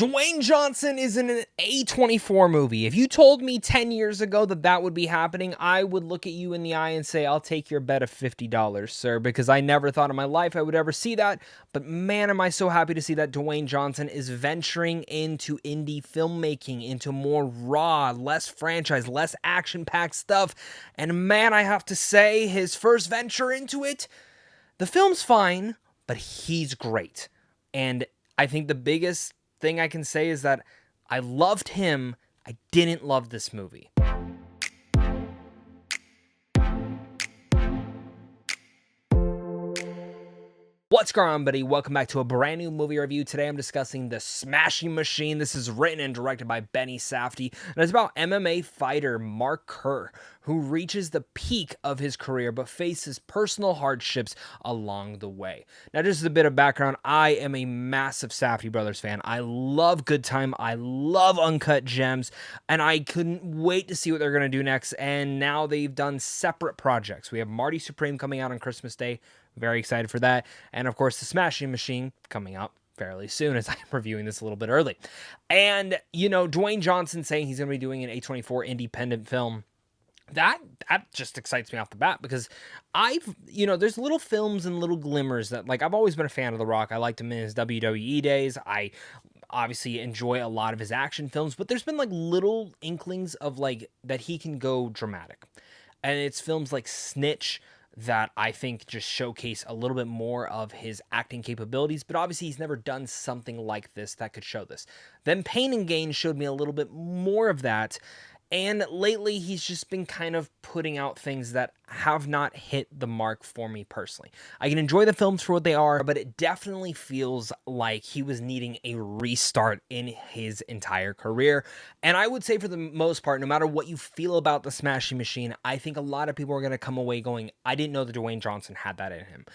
Dwayne Johnson is in an A24 movie. If you told me 10 years ago that that would be happening, I would look at you in the eye and say, I'll take your bet of $50, sir, because I never thought in my life I would ever see that. But man, am I so happy to see that Dwayne Johnson is venturing into indie filmmaking, into more raw, less franchise, less action-packed stuff. And man, I have to say, his first venture into it, the film's fine, but he's great. And I think the biggest thing I can say is that I loved him. I didn't love this movie. What's going on, buddy? Welcome back to a brand new movie review. Today I'm discussing The Smashing Machine. This is written and directed by Benny Safdie, and it's about MMA fighter Mark Kerr, who reaches the peak of his career but faces personal hardships along the way. Now, just a bit of background, I am a massive Safdie Brothers fan. I love Good Time, I love Uncut Gems, and I couldn't wait to see what they're going to do next, and now they've done separate projects. We have Marty Supreme coming out on Christmas Day. Very excited for that. And of course, The Smashing Machine coming out fairly soon, as I'm reviewing this a little bit early. And, you know, Dwayne Johnson saying he's going to be doing an A24 independent film, that just excites me off the bat, because there's little films and little glimmers that, like, I've always been a fan of The Rock. I liked him in his WWE days. I obviously enjoy a lot of his action films, but there's been like little inklings of like that he can go dramatic. And it's films like Snitch that I think just showcase a little bit more of his acting capabilities, but obviously he's never done something like this that could show this. Then Pain and Gain showed me a little bit more of that, and lately he's just been kind of putting out things that have not hit the mark for me personally. I can enjoy the films for what they are, but it definitely feels like he was needing a restart in his entire career. And I would say for the most part, no matter what you feel about The Smashing Machine, I think a lot of people are going to come away going, I didn't know that Dwayne Johnson had that in him.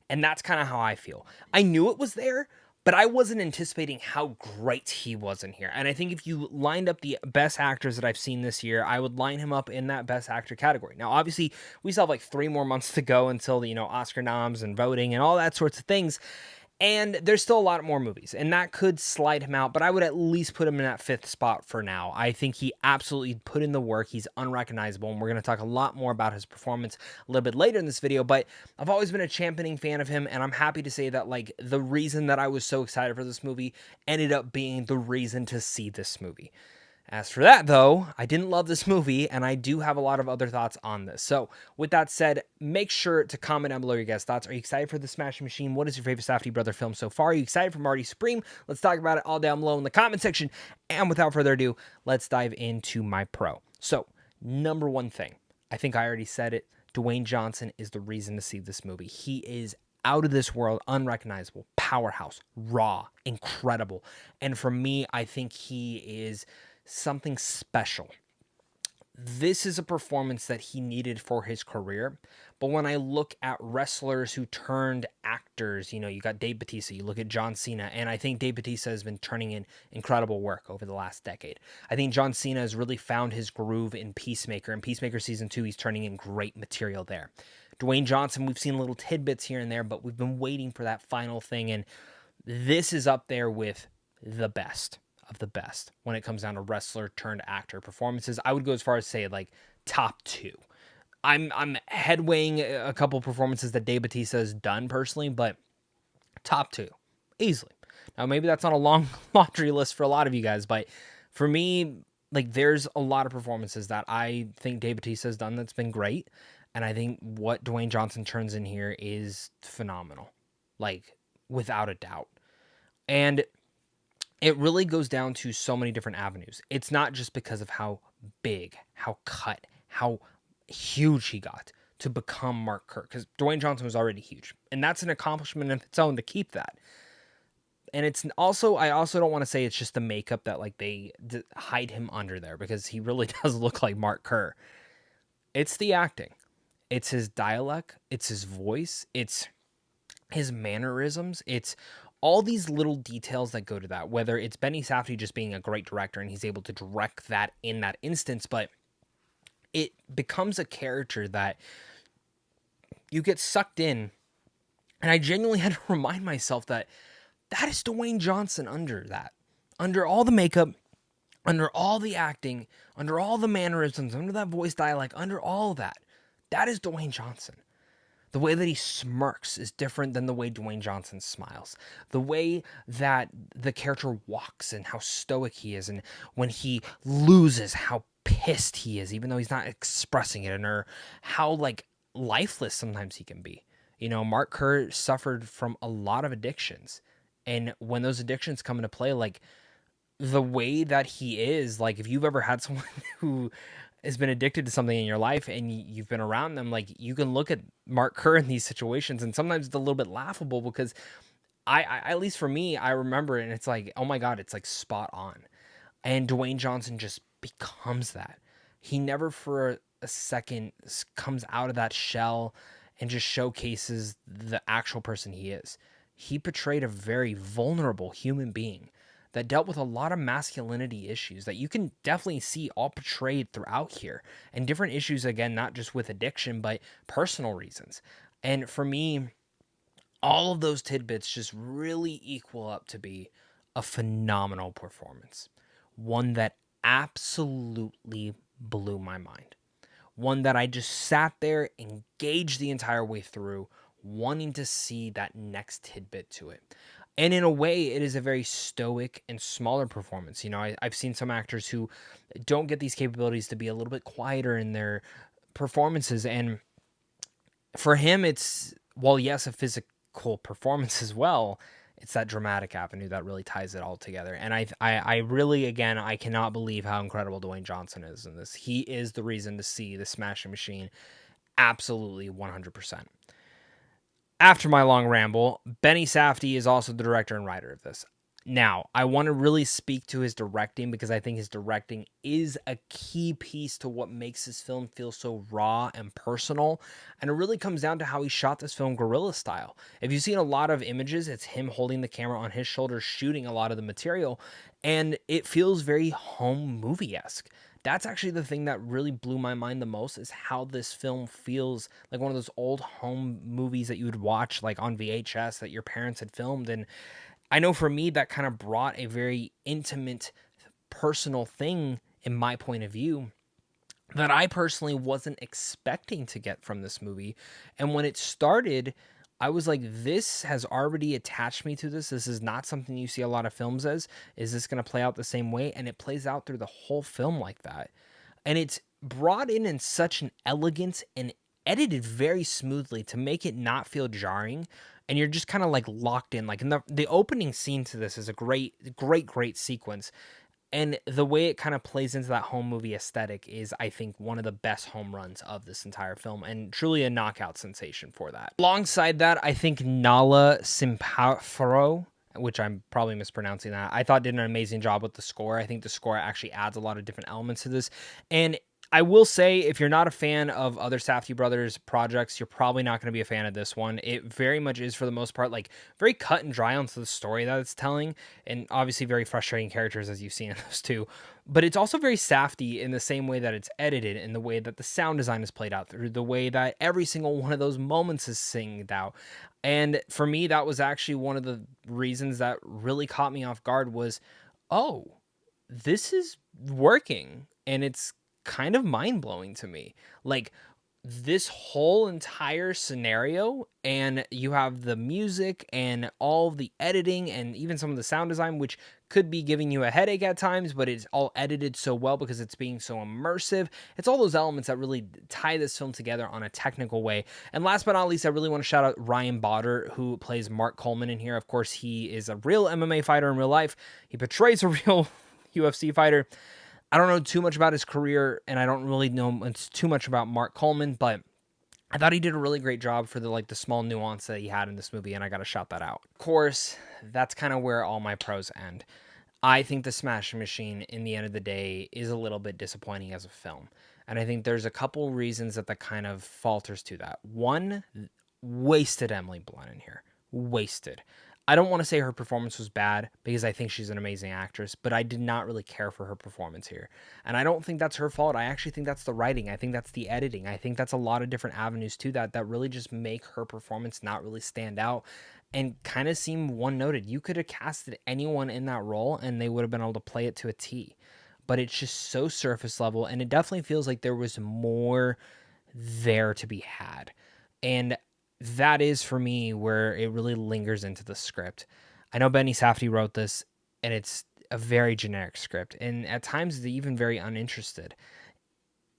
And that's kind of how I feel. I knew it was there, but I wasn't anticipating how great he was in here. And I think if you lined up the best actors that I've seen this year, I would line him up in that best actor category. Now, obviously, we still have like 3 more months to go until the, Oscar noms and voting and all that sorts of things. And there's still a lot more movies, and that could slide him out, but I would at least put him in that 5th spot for now. I think he absolutely put in the work. He's unrecognizable, and we're going to talk a lot more about his performance a little bit later in this video, but I've always been a championing fan of him, and I'm happy to say that, like, the reason that I was so excited for this movie ended up being the reason to see this movie. As for that, though, I didn't love this movie, and I do have a lot of other thoughts on this. So, with that said, make sure to comment down below your guys' thoughts. Are you excited for The Smashing Machine? What is your favorite Safdie brother film so far? Are you excited for Marty Supreme? Let's talk about it all down below in the comment section. And without further ado, let's dive into my pro. So, number one thing, I think I already said it, Dwayne Johnson is the reason to see this movie. He is out of this world, unrecognizable, powerhouse, raw, incredible. And for me, I think he is something special. This is a performance that he needed for his career. But when I look at wrestlers who turned actors, you got Dave Bautista, you look at John Cena, and I think Dave Bautista has been turning in incredible work over the last decade. I think John Cena has really found his groove in Peacemaker. In Peacemaker Season 2, he's turning in great material there. Dwayne Johnson, we've seen little tidbits here and there, but we've been waiting for that final thing, and this is up there with the best of the best when it comes down to wrestler turned actor performances. I would go as far as say like top 2. I'm headweighing a couple performances that Dave Bautista has done personally, but top 2 easily. Now maybe that's not a long laundry list for a lot of you guys, but for me, like, there's a lot of performances that I think Dave Bautista has done that's been great, and I think what Dwayne Johnson turns in here is phenomenal, like, without a doubt. And it really goes down to so many different avenues. It's not just because of how big, how cut, how huge he got to become Mark Kerr, because Dwayne Johnson was already huge, and that's an accomplishment in its own to keep that. And it's also, I also don't want to say it's just the makeup that like they hide him under there, because he really does look like Mark Kerr. It's the acting, it's his dialect, it's his voice, it's his mannerisms, it's all these little details that go to that, whether it's Benny Safdie just being a great director and he's able to direct that in that instance, but it becomes a character that you get sucked in. And I genuinely had to remind myself that that is Dwayne Johnson under that. under all the makeup, under all the acting, under all the mannerisms, under that voice dialect, under all that, that is Dwayne Johnson. The way that he smirks is different than the way Dwayne Johnson smiles. The way that the character walks and how stoic he is, and when he loses, how pissed he is, even though he's not expressing it, or how like lifeless sometimes he can be. You know, Mark Kerr suffered from a lot of addictions. And when those addictions come into play, like the way that he is, like if you've ever had someone who has been addicted to something in your life and you've been around them, like you can look at Mark Kerr in these situations and sometimes it's a little bit laughable because I at least for me, I remember it and it's like, oh my God, it's like spot on. And Dwayne Johnson just becomes that. He never for a second comes out of that shell and just showcases the actual person he is. He portrayed a very vulnerable human being that dealt with a lot of masculinity issues that you can definitely see all portrayed throughout here, and different issues, again, not just with addiction, but personal reasons. And for me, all of those tidbits just really equal up to be a phenomenal performance. One that absolutely blew my mind. One that I just sat there, engaged the entire way through, wanting to see that next tidbit to it. And in a way, it is a very stoic and smaller performance. You know, I've seen some actors who don't get these capabilities to be a little bit quieter in their performances. And for him, it's, well, yes, a physical performance as well. It's that dramatic avenue that really ties it all together. And I really, again, I cannot believe how incredible Dwayne Johnson is in this. He is the reason to see the Smashing Machine. Absolutely 100%. After my long ramble, Benny Safdie is also the director and writer of this. Now, I want to really speak to his directing because I think his directing is a key piece to what makes this film feel so raw and personal. And it really comes down to how he shot this film guerrilla style. If you've seen a lot of images, it's him holding the camera on his shoulder, shooting a lot of the material. And it feels very home movie-esque. That's actually the thing that really blew my mind the most, is how this film feels like one of those old home movies that you would watch like on VHS that your parents had filmed. And I know for me, that kind of brought a very intimate, personal thing in my point of view that I personally wasn't expecting to get from this movie. And when it started, I was like, this has already attached me to this. This is not something you see a lot of films as. Is this going to play out the same way? And it plays out through the whole film like that. And it's brought in such an elegance and edited very smoothly to make it not feel jarring. And you're just kind of like locked in. Like in the opening scene to this is a great sequence. And the way it kind of plays into that home movie aesthetic is, I think, one of the best home runs of this entire film, and truly a knockout sensation for that. Alongside that, I think Nala Simpafaro, which I'm probably mispronouncing that, I thought did an amazing job with the score. I think the score actually adds a lot of different elements to this. And I will say, if you're not a fan of other Safdie brothers projects, you're probably not going to be a fan of this one. It very much is, for the most part, like very cut and dry onto the story that it's telling, and obviously very frustrating characters, as you've seen in those two. But it's also very Safdie in the same way that it's edited, in the way that the sound design is played out, through the way that every single one of those moments is singed out. And for me, that was actually one of the reasons that really caught me off guard was, oh, this is working, and it's kind of mind-blowing to me. Like, this whole entire scenario, and you have the music and all the editing and even some of the sound design, which could be giving you a headache at times, but it's all edited so well because it's being so immersive. It's all those elements that really tie this film together on a technical way. And last but not least, I really want to shout out Ryan Botter, who plays Mark Coleman in here. Of course, he is a real MMA fighter in real life. He portrays a real UFC fighter. I don't know too much about his career, and I don't really know too much about Mark Coleman, but I thought he did a really great job for the small nuance that he had in this movie, and I got to shout that out. Of course, that's kind of where all my pros end. I think The Smashing Machine, in the end of the day, is a little bit disappointing as a film, and I think there's a couple reasons that kind of falters to that. One, wasted Emily Blunt in here. Wasted. I don't want to say her performance was bad, because I think she's an amazing actress, but I did not really care for her performance here. And I don't think that's her fault. I actually think that's the writing. I think that's the editing. I think that's a lot of different avenues to that really just make her performance not really stand out. and kind of seem one-noted. You could have casted anyone in that role and they would have been able to play it to a T. But it's just so surface level, and it definitely feels like there was more there to be had. And that is for me where it really lingers into the script. I know Benny Safdie wrote this, and it's a very generic script, and at times it's even very uninterested.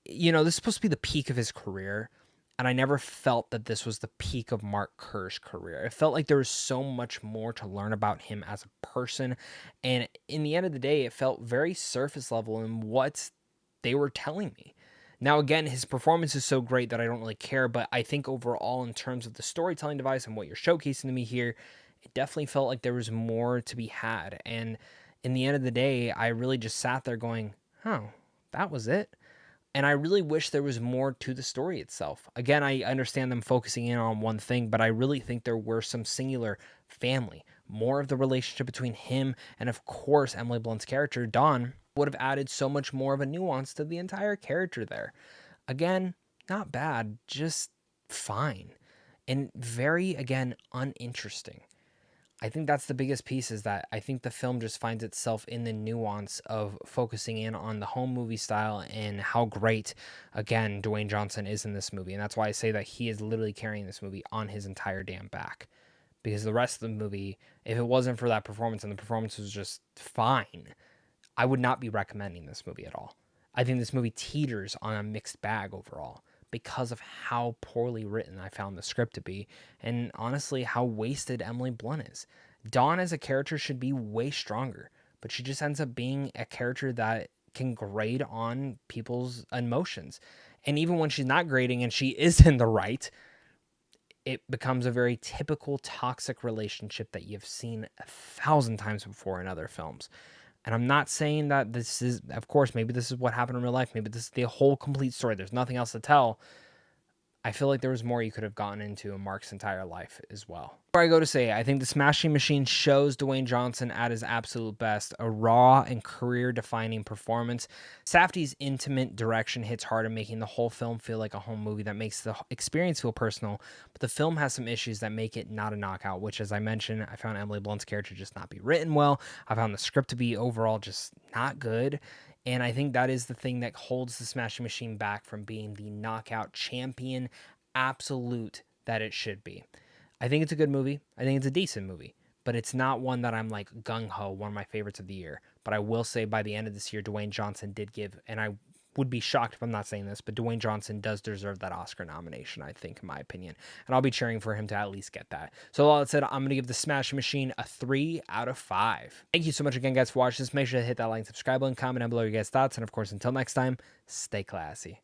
This is supposed to be the peak of his career, and I never felt that this was the peak of Mark Kerr's career. It felt like there was so much more to learn about him as a person, and in the end of the day, it felt very surface level in what they were telling me. Now, again, his performance is so great that I don't really care, but I think overall, in terms of the storytelling device and what you're showcasing to me here, it definitely felt like there was more to be had. And in the end of the day, I really just sat there going, oh, that was it. And I really wish there was more to the story itself. Again, I understand them focusing in on one thing, but I really think there were some singular family, more of the relationship between him and, of course, Emily Blunt's character, Dawn, would have added so much more of a nuance to the entire character there. Again, not bad, just fine. And very, again, uninteresting. I think that's the biggest piece, is that I think the film just finds itself in the nuance of focusing in on the home movie style and how great, again, Dwayne Johnson is in this movie. And that's why I say that he is literally carrying this movie on his entire damn back. Because the rest of the movie, if it wasn't for that performance and the performance was just fine, I would not be recommending this movie at all. I think this movie teeters on a mixed bag overall because of how poorly written I found the script to be, and honestly, how wasted Emily Blunt is. Dawn as a character should be way stronger, but she just ends up being a character that can grade on people's emotions. And even when she's not grading and she is in the right, it becomes a very typical toxic relationship that you've seen 1,000 times before in other films. And I'm not saying that this is, of course, maybe this is what happened in real life. Maybe this is the whole complete story. There's nothing else to tell. I feel like there was more you could have gotten into in Mark's entire life as well. Before I go to say, I think The Smashing Machine shows Dwayne Johnson at his absolute best, a raw and career-defining performance. Safdie's intimate direction hits hard in making the whole film feel like a home movie that makes the experience feel personal, but the film has some issues that make it not a knockout, which, as I mentioned, I found Emily Blunt's character just not be written well. I found the script to be overall just not good. And I think that is the thing that holds The Smashing Machine back from being the knockout champion absolute that it should be. I think it's a good movie. I think it's a decent movie, but it's not one that I'm like gung-ho, one of my favorites of the year. But I will say by the end of this year, Dwayne Johnson did give, and I would be shocked if I'm not saying this, but Dwayne Johnson does deserve that Oscar nomination, I think, in my opinion. And I'll be cheering for him to at least get that. So all that said, I'm going to give The Smashing Machine a 3 out of 5. Thank you so much again, guys, for watching this. Make sure to hit that like, subscribe button, comment down below your guys' thoughts. And of course, until next time, stay classy.